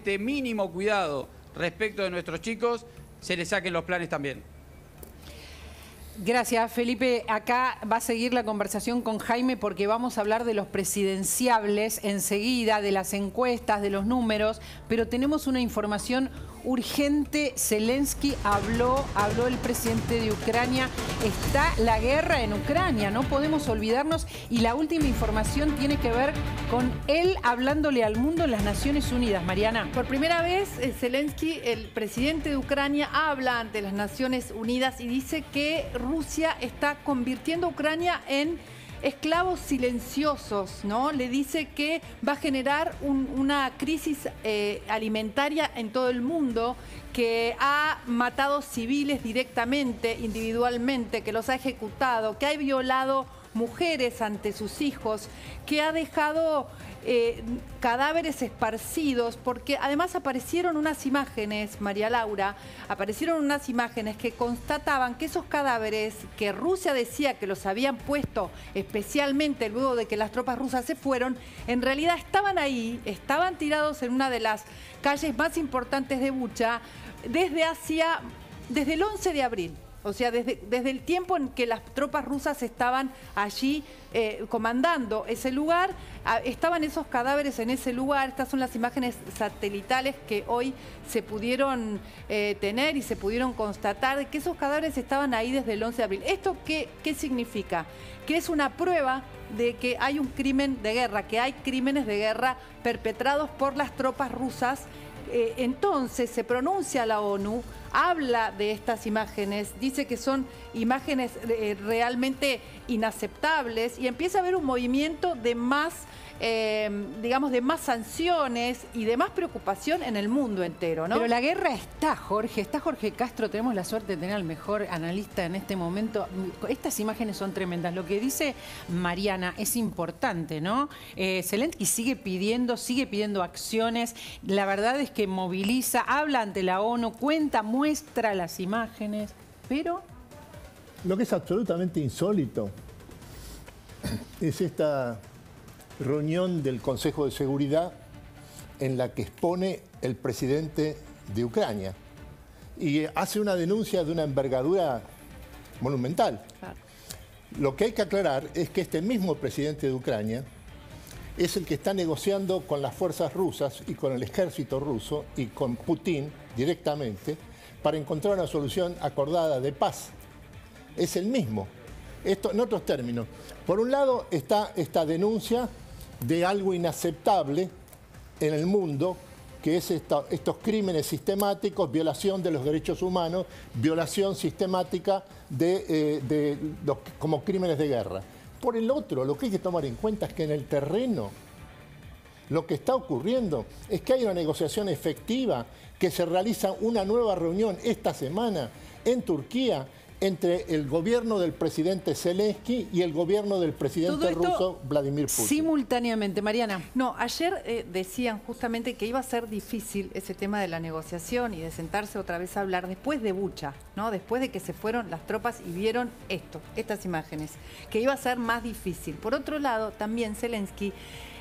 este mínimo cuidado respecto de nuestros chicos, se les saquen los planes también. Gracias, Felipe. Acá va a seguir la conversación con Jaime porque vamos a hablar de los presidenciables enseguida, de las encuestas, de los números, pero tenemos una información urgente. Zelensky habló el presidente de Ucrania. Está la guerra en Ucrania, no podemos olvidarnos. Y la última información tiene que ver con él hablándole al mundo en las Naciones Unidas. Mariana. Por primera vez, Zelensky, el presidente de Ucrania, habla ante las Naciones Unidas y dice que Rusia está convirtiendo a Ucrania en esclavos silenciosos, ¿no? Le dice que va a generar una crisis alimentaria en todo el mundo, que ha matado civiles directamente, individualmente, que los ha ejecutado, que ha violado mujeres ante sus hijos, que ha dejado cadáveres esparcidos, porque además aparecieron unas imágenes, María Laura, aparecieron unas imágenes que constataban que esos cadáveres que Rusia decía que los habían puesto especialmente luego de que las tropas rusas se fueron, en realidad estaban ahí, estaban tirados en una de las calles más importantes de Bucha desde el 11 de abril. O sea, desde el tiempo en que las tropas rusas estaban allí comandando ese lugar, estaban esos cadáveres en ese lugar. Estas son las imágenes satelitales que hoy se pudieron tener y se pudieron constatar de que esos cadáveres estaban ahí desde el 11 de abril. ¿Esto qué significa? Que es una prueba de que hay un crimen de guerra, que hay crímenes de guerra perpetrados por las tropas rusas. Entonces se pronuncia la ONU, habla de estas imágenes, dice que son imágenes realmente inaceptables y empieza a haber un movimiento de más, digamos, de más sanciones y de más preocupación en el mundo entero, ¿no? Pero la guerra está Jorge Castro, tenemos la suerte de tener al mejor analista en este momento. Estas imágenes son tremendas. Lo que dice Mariana es importante, ¿no? Zelensky sigue pidiendo acciones. La verdad es que moviliza, habla ante la ONU, muestra las imágenes, pero... Lo que es absolutamente insólito es esta reunión del Consejo de Seguridad en la que expone el presidente de Ucrania y hace una denuncia de una envergadura monumental. Claro. Lo que hay que aclarar es que este mismo presidente de Ucrania es el que está negociando con las fuerzas rusas y con el ejército ruso y con Putin directamente para encontrar una solución acordada de paz. Es el mismo. Esto, en otros términos, por un lado está esta denuncia de algo inaceptable en el mundo, que es estos crímenes sistemáticos, violación de los derechos humanos, violación sistemática como crímenes de guerra. Por el otro, lo que hay que tomar en cuenta es que en el terreno lo que está ocurriendo es que hay una negociación efectiva, que se realiza una nueva reunión esta semana en Turquía entre el gobierno del presidente Zelensky y el gobierno del presidente ruso Vladimir Putin. Simultáneamente, Mariana. No, ayer decían justamente que iba a ser difícil ese tema de la negociación y de sentarse otra vez a hablar después de Bucha, ¿no? Después de que se fueron las tropas y vieron estas imágenes, que iba a ser más difícil. Por otro lado, también Zelensky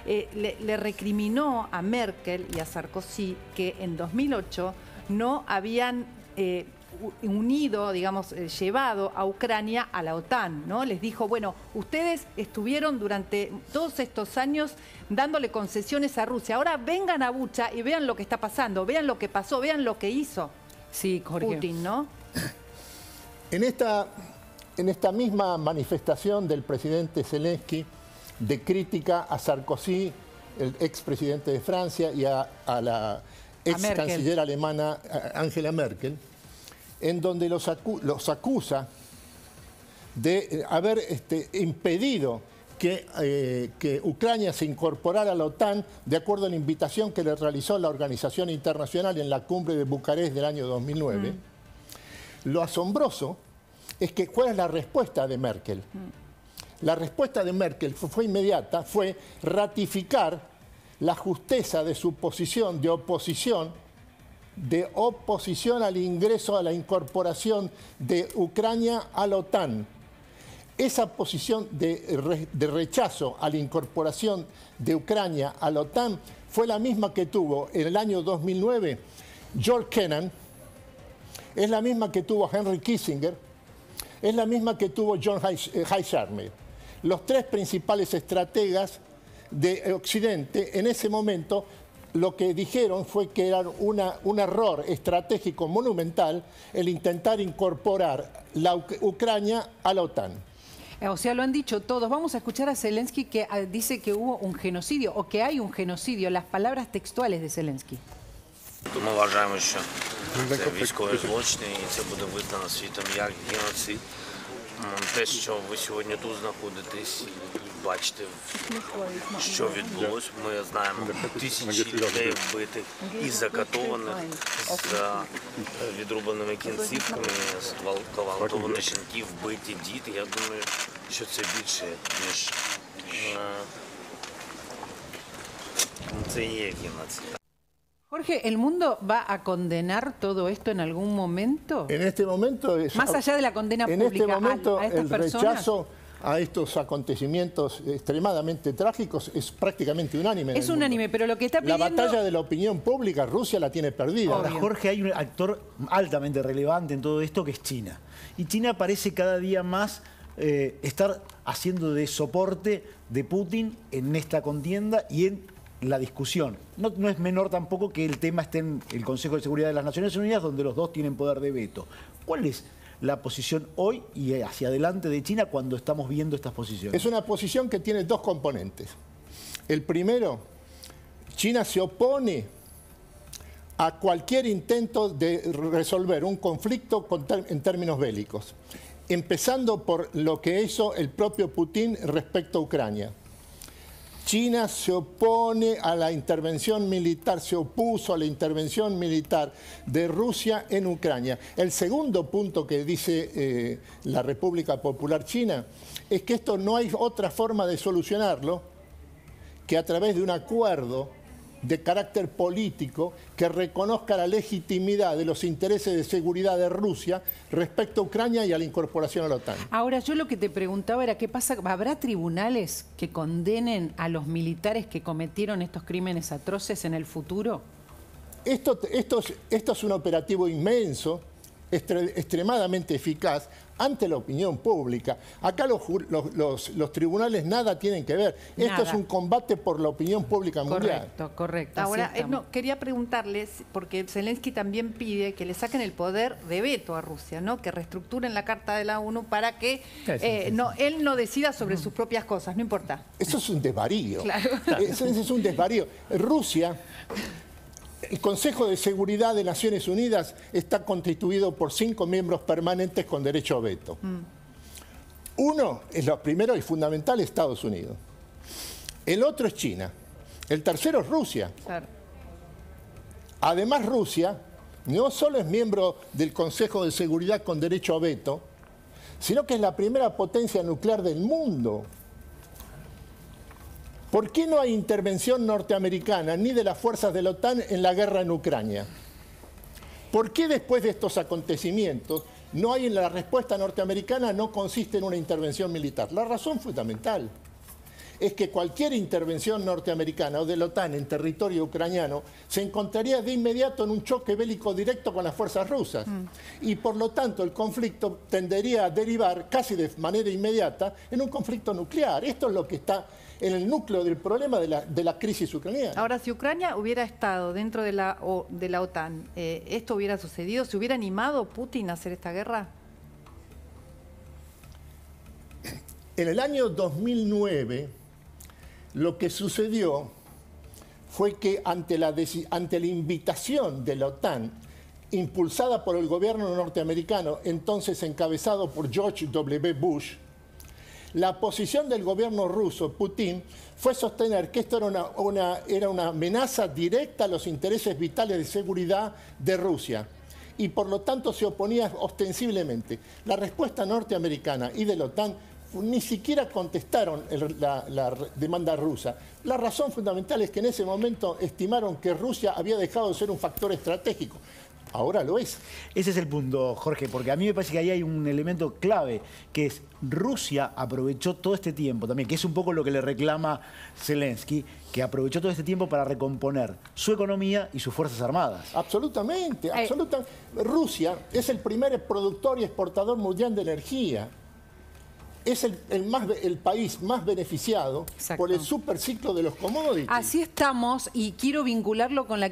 le recriminó a Merkel y a Sarkozy que en 2008 no habían unido, digamos, llevado a Ucrania a la OTAN, ¿no? Les dijo, bueno, ustedes estuvieron durante todos estos años dándole concesiones a Rusia, ahora vengan a Bucha y vean lo que está pasando, vean lo que pasó, vean lo que hizo Putin, ¿no? En esta misma manifestación del presidente Zelensky de crítica a Sarkozy, el expresidente de Francia, y a la ex canciller alemana Angela Merkel, en donde los acusa de haber impedido que Ucrania se incorporara a la OTAN de acuerdo a la invitación que le realizó la Organización Internacional en la cumbre de Bucarest del año 2009. Lo asombroso es que ¿cuál es la respuesta de Merkel? La respuesta de Merkel fue inmediata, fue ratificar la justeza de su posición de oposición al ingreso, a la incorporación de Ucrania a la OTAN. Esa posición de rechazo a la incorporación de Ucrania a la OTAN fue la misma que tuvo en el año 2009 George Kennan, es la misma que tuvo Henry Kissinger, es la misma que tuvo John Mearsheimer. Los tres principales estrategas de Occidente en ese momento lo que dijeron fue que era un error estratégico monumental el intentar incorporar la Ucrania a la OTAN. O sea, lo han dicho todos. Vamos a escuchar a Zelensky que dice que hubo un genocidio o que hay un genocidio. Las palabras textuales de Zelensky. Ми вважаємо, що це військові злочини і це буде визнано світом як геноцид. Те, що ви сьогодні тут знаходитесь і бачите, що відбулося, ми знаємо тисячі людей вбитих і закатованих з відрубаними кінцівками, зґвалтовані жінки, вбиті діти. Я думаю, що це більше, ніж це є геноцид. Jorge, ¿el mundo va a condenar todo esto en algún momento? En este momento Más allá de la condena en pública este momento, a estas el personas. rechazo a estos acontecimientos extremadamente trágicos es prácticamente unánime. Es unánime, pero lo que está La pidiendo... batalla de la opinión pública, Rusia la tiene perdida. Ahora, Jorge, hay un actor altamente relevante en todo esto que es China. Y China parece cada día más estar haciendo de soporte de Putin en esta contienda y en la discusión. No es menor tampoco que el tema esté en el Consejo de Seguridad de las Naciones Unidas, donde los dos tienen poder de veto. ¿Cuál es la posición hoy y hacia adelante de China cuando estamos viendo estas posiciones? Es una posición que tiene dos componentes. El primero, China se opone a cualquier intento de resolver un conflicto en términos bélicos, empezando por lo que hizo el propio Putin respecto a Ucrania. China se opone a la intervención militar, se opuso a la intervención militar de Rusia en Ucrania. El segundo punto que dice la República Popular China es que esto no hay otra forma de solucionarlo que a través de un acuerdo de carácter político que reconozca la legitimidad de los intereses de seguridad de Rusia respecto a Ucrania y a la incorporación a la OTAN. Ahora, yo lo que te preguntaba era qué pasa, ¿habrá tribunales que condenen a los militares que cometieron estos crímenes atroces en el futuro? Esto es un operativo inmenso, extremadamente eficaz ante la opinión pública. Acá los tribunales nada tienen que ver. Esto es un combate por la opinión pública mundial. Correcto. Ahora, quería preguntarles, porque Zelensky también pide que le saquen el poder de veto a Rusia, ¿no? Que reestructuren la Carta de la ONU para que él no decida sobre sus propias cosas, no importa. Eso es un desvarío. Claro. Eso es un desvarío. Rusia... El Consejo de Seguridad de Naciones Unidas está constituido por 5 miembros permanentes con derecho a veto. Uno es lo primero y fundamental, Estados Unidos. El otro es China. El tercero es Rusia. Claro. Además, Rusia no solo es miembro del Consejo de Seguridad con derecho a veto, sino que es la primera potencia nuclear del mundo. ¿Por qué no hay intervención norteamericana ni de las fuerzas de la OTAN en la guerra en Ucrania? ¿Por qué después de estos acontecimientos no hay en la respuesta norteamericana no consiste en una intervención militar? La razón fundamental es que cualquier intervención norteamericana o de la OTAN en territorio ucraniano se encontraría de inmediato en un choque bélico directo con las fuerzas rusas. Y por lo tanto el conflicto tendería a derivar casi de manera inmediata en un conflicto nuclear. Esto es lo que está en el núcleo del problema de la crisis ucraniana. Ahora, si Ucrania hubiera estado dentro de la OTAN, ¿esto hubiera sucedido? ¿Se hubiera animado Putin a hacer esta guerra? En el año 2009, lo que sucedió fue que ante la invitación de la OTAN, impulsada por el gobierno norteamericano, entonces encabezado por George W. Bush, la posición del gobierno ruso, Putin, fue sostener que esto era una amenaza directa a los intereses vitales de seguridad de Rusia y por lo tanto se oponía ostensiblemente. La respuesta norteamericana y de la OTAN ni siquiera contestaron la demanda rusa. La razón fundamental es que en ese momento estimaron que Rusia había dejado de ser un factor estratégico. ahora lo es. Ese es el punto, Jorge, porque a mí me parece que ahí hay un elemento clave, que es Rusia aprovechó todo este tiempo también, que es un poco lo que le reclama Zelensky, que aprovechó todo este tiempo para recomponer su economía y sus fuerzas armadas. Absolutamente, absolutamente. Rusia es el primer productor y exportador mundial de energía. Es el país más beneficiado por el superciclo de los commodities. Así estamos, y quiero vincularlo con la